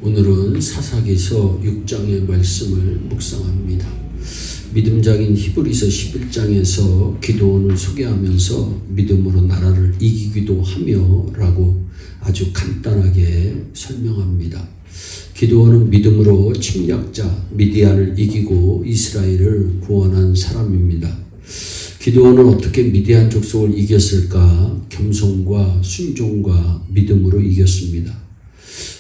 오늘은 사사기서 6장의 말씀을 묵상합니다. 믿음장인 히브리서 11장에서 기드온을 소개하면서 믿음으로 나라를 이기기도 하며 라고 아주 간단하게 설명합니다. 기드온은 믿음으로 침략자 미디안을 이기고 이스라엘을 구원한 사람입니다. 기드온은 어떻게 미디안 족속을 이겼을까? 겸손과 순종과 믿음으로 이겼습니다.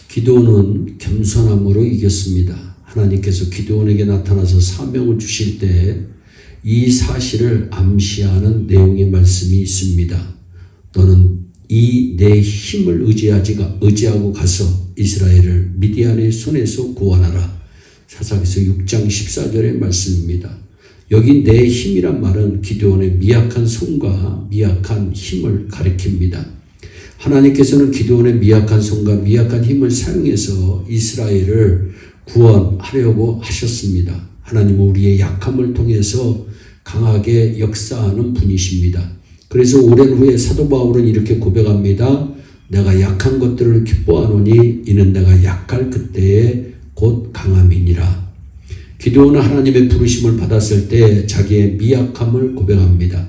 기드온은 겸손함으로 이겼습니다. 하나님께서 기드온에게 나타나서 사명을 주실 때 이 사실을 암시하는 내용의 말씀이 있습니다. 너는 이 내 힘을 의지하고 가서 이스라엘을 미디안의 손에서 구원하라. 사사기서 6장 14절의 말씀입니다. 여기 내 힘이란 말은 기드온의 미약한 손과 미약한 힘을 가리킵니다. 하나님께서는 기드온의 미약한 손과 미약한 힘을 사용해서 이스라엘을 구원하려고 하셨습니다. 하나님은 우리의 약함을 통해서 강하게 역사하는 분이십니다. 그래서 오랜 후에 사도 바울은 이렇게 고백합니다. 내가 약한 것들을 기뻐하노니 이는 내가 약할 그때에 곧 강함이니라. 기드온은 하나님의 부르심을 받았을 때 자기의 미약함을 고백합니다.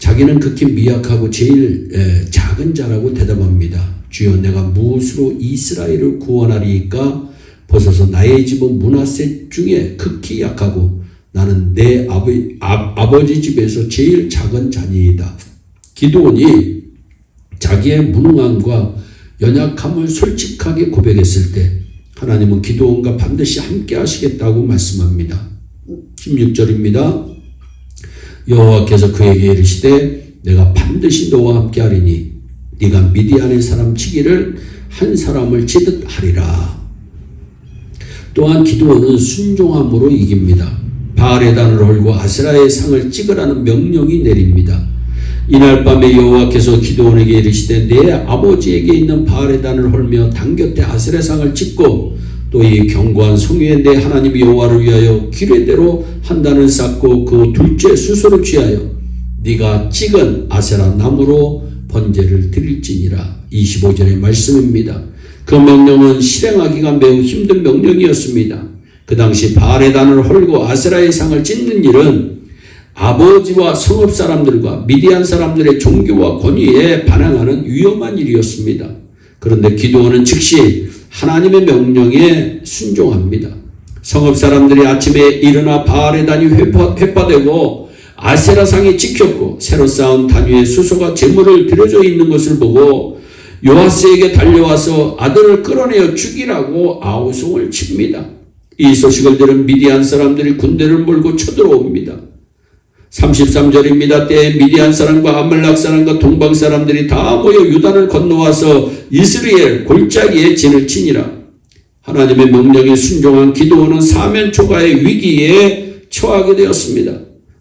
자기는 극히 미약하고 제일 작은 자라고 대답합니다. 주여 내가 무엇으로 이스라엘을 구원하리이까? 벗어서 나의 집은 므낫세 중에 극히 약하고 나는 내 아버지 집에서 제일 작은 자니이다. 기드온이 자기의 무능함과 연약함을 솔직하게 고백했을 때 하나님은 기드온과 반드시 함께 하시겠다고 말씀합니다. 16절입니다. 여호와께서 그에게 이르시되 내가 반드시 너와 함께 하리니 네가 미디안의 사람 치기를 한 사람을 치듯 하리라. 또한 기드온은 순종함으로 이깁니다. 바알의 단을 헐고 아세라의 상을 찍으라는 명령이 내립니다. 이날 밤에 여호와께서 기드온에게 이르시되 내 아버지에게 있는 바알의 단을 헐며 단 곁에 아세라 상을 찍고 또 이 견고한 성 위에 내 하나님 여호와를 위하여 규례대로 한 단을 쌓고 그 둘째 수소를 취하여 네가 찍은 아세라 나무로 번제를 드릴지니라. 25절의 말씀입니다. 그 명령은 실행하기가 매우 힘든 명령이었습니다. 그 당시 바알의 단을 헐고 아세라의 상을 찍는 일은 아버지와 성읍 사람들과 미디안 사람들의 종교와 권위에 반항하는 위험한 일이었습니다. 그런데 기드온은 즉시 하나님의 명령에 순종합니다. 성읍 사람들이 아침에 일어나 바알의 단이 회파되고 아세라상이 찍혔고 새로 쌓은 단 위에 수소가 제물을 드려져 있는 것을 보고 요아스에게 달려와서 아들을 끌어내어 죽이라고 아우성을 칩니다. 이 소식을 들은 미디안 사람들이 군대를 몰고 쳐들어옵니다. 33절입니다. 때에 미디안 사람과 아말렉 사람과 동방 사람들이 다 모여 유단을 건너와서 이스라엘 골짜기에 진을 치니라. 하나님의 명령에 순종한 기드온은 사면 초가의 위기에 처하게 되었습니다.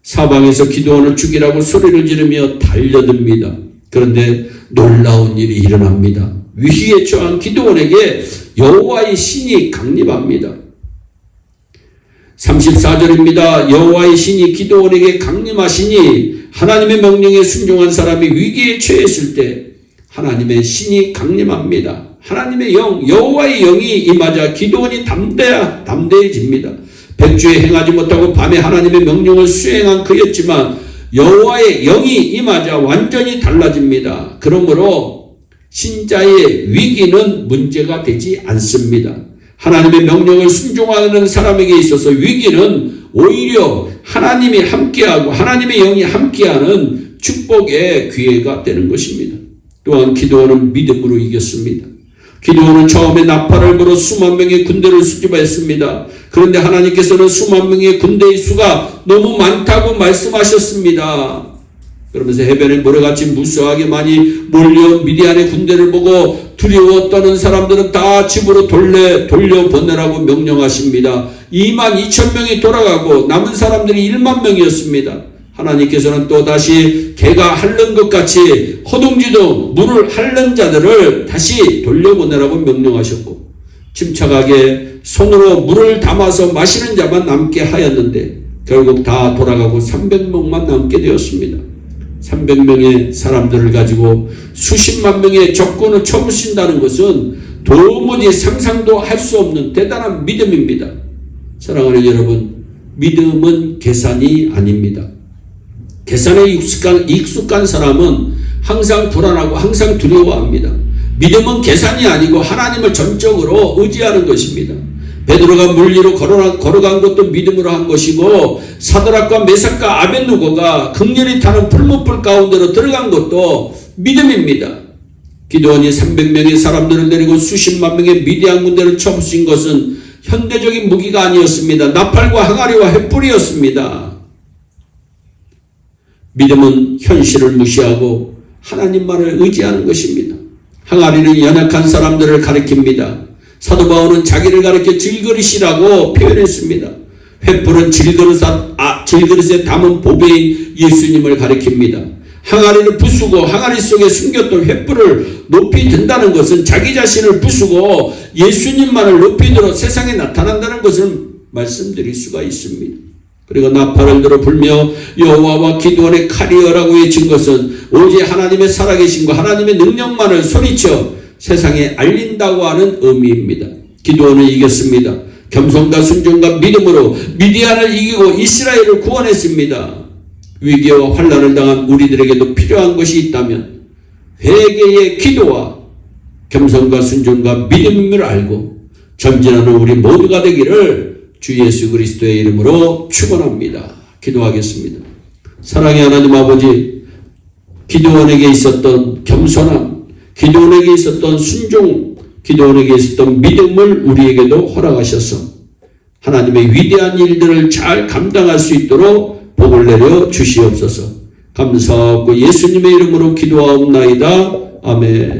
사방에서 기드온을 죽이라고 소리를 지르며 달려듭니다. 그런데 놀라운 일이 일어납니다. 위기에 처한 기드온에게 여호와의 신이 강림합니다. 34절입니다. 여호와의 신이 기드온에게 강림하시니 하나님의 명령에 순종한 사람이 위기에 처했을 때 하나님의 신이 강림합니다. 하나님의 영, 여호와의 영이 임하자 기드온이 담대해집니다. 백주에 행하지 못하고 밤에 하나님의 명령을 수행한 그였지만 여호와의 영이 임하자 완전히 달라집니다. 그러므로 신자의 위기는 문제가 되지 않습니다. 하나님의 명령을 순종하는 사람에게 있어서 위기는 오히려 하나님이 함께하고 하나님의 영이 함께하는 축복의 기회가 되는 것입니다. 또한 기드온은 믿음으로 이겼습니다. 기드온은 처음에 나팔을 불어 수만 명의 군대를 수집했습니다. 그런데 하나님께서는 수만 명의 군대의 수가 너무 많다고 말씀하셨습니다. 그러면서 해변에 모래같이 무수하게 많이 몰려온 미디안의 군대를 보고 두려워 떠는 사람들은 다 집으로 돌려보내라고 명령하십니다. 22,000명이 돌아가고 남은 사람들이 1만 명이었습니다. 하나님께서는 또다시 개가 핥는 것 같이 허둥지둥 물을 핥는 자들을 다시 돌려보내라고 명령하셨고 침착하게 손으로 물을 담아서 마시는 자만 남게 하였는데 결국 다 돌아가고 300명만 남게 되었습니다. 300명의 사람들을 가지고 수십만 명의 적군을 쳐부신다는 것은 도무지 상상도 할 수 없는 대단한 믿음입니다. 사랑하는 여러분, 믿음은 계산이 아닙니다. 계산에 익숙한 사람은 항상 불안하고 항상 두려워합니다. 믿음은 계산이 아니고 하나님을 전적으로 의지하는 것입니다. 베드로가 물 위로 걸어간 것도 믿음으로 한 것이고, 사드락과 메삭과 아벳느고가 극렬히 타는 불못불 가운데로 들어간 것도 믿음입니다. 기드온이 300명의 사람들을 데리고 수십만 명의 미디안 군대를 쳐부신 것은 현대적인 무기가 아니었습니다. 나팔과 항아리와 횃불이었습니다. 믿음은 현실을 무시하고 하나님만을 의지하는 것입니다. 항아리는 연약한 사람들을 가리킵니다. 사도 바울은 자기를 가리켜 질그릇이라고 표현했습니다. 횃불은 질그릇에 담은 보배인 예수님을 가리킵니다. 항아리를 부수고 항아리 속에 숨겼던 횃불을 높이 든다는 것은 자기 자신을 부수고 예수님만을 높이 들어 세상에 나타난다는 것을 말씀드릴 수가 있습니다. 그리고 나팔을 들어 불며 여호와와 기드온의 칼이여라고 외친 것은 오직 하나님의 살아계신과 하나님의 능력만을 소리쳐 세상에 알린다고 하는 의미입니다. 기드온은 이겼습니다. 겸손과 순종과 믿음으로 미디안을 이기고 이스라엘을 구원했습니다. 위기와 환난을 당한 우리들에게도 필요한 것이 있다면 회개의 기도와 겸손과 순종과 믿음을 알고 전진하는 우리 모두가 되기를 주 예수 그리스도의 이름으로 축원합니다. 기도하겠습니다. 사랑의 하나님 아버지, 기드온에게 있었던 겸손함, 기드온에게 있었던 순종, 기드온에게 있었던 믿음을 우리에게도 허락하셔서 하나님의 위대한 일들을 잘 감당할 수 있도록 복을 내려 주시옵소서. 감사하고 예수님의 이름으로 기도하옵나이다. 아멘.